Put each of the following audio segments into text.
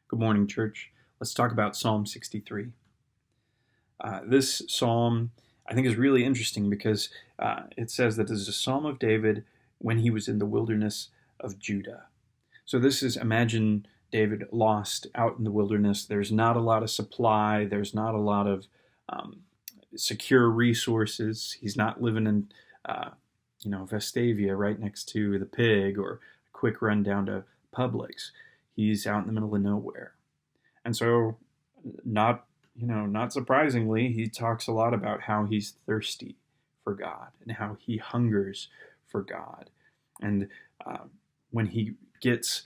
Good morning, church. Let's talk about Psalm 63. This psalm, I think, is really interesting because it says that this is a psalm of David when he was in the wilderness of Judah. So this is, imagine David lost out in the wilderness. There's not a lot of supply. There's not a lot of secure resources. He's not living in, Vestavia right next to the pig or a quick run down to Publix. He's out in the middle of nowhere. And so, not surprisingly, he talks a lot about how he's thirsty for God and how he hungers for God. And when he gets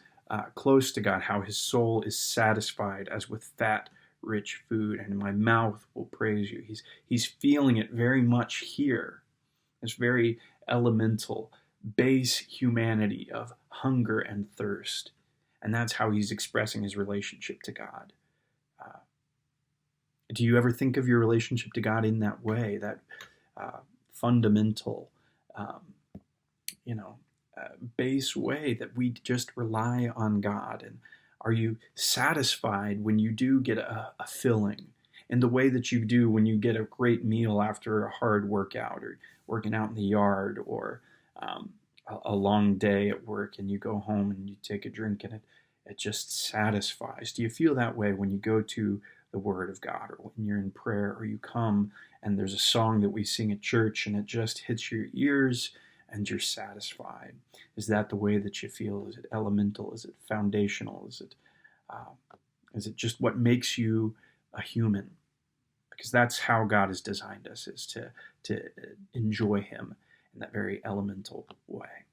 close to God, how his soul is satisfied as with fat, rich food, and my mouth will praise you. He's feeling it very much here. This very elemental, base humanity of hunger and thirst. And that's how he's expressing his relationship to God. Do you ever think of your relationship to God in that way, that fundamental, base way that we just rely on God? And are you satisfied when you do get a filling in the way that you do when you get a great meal after a hard workout or working out in the yard or a long day at work and you go home and you take a drink and it just satisfies? Do you feel that way when you go to the Word of God or when you're in prayer or you come and there's a song that we sing at church and it just hits your ears and you're satisfied? Is that the way that you feel? Is it elemental? Is it foundational? Is it just what makes you a human? Because that's how God has designed us, is to enjoy Him in that very elemental way.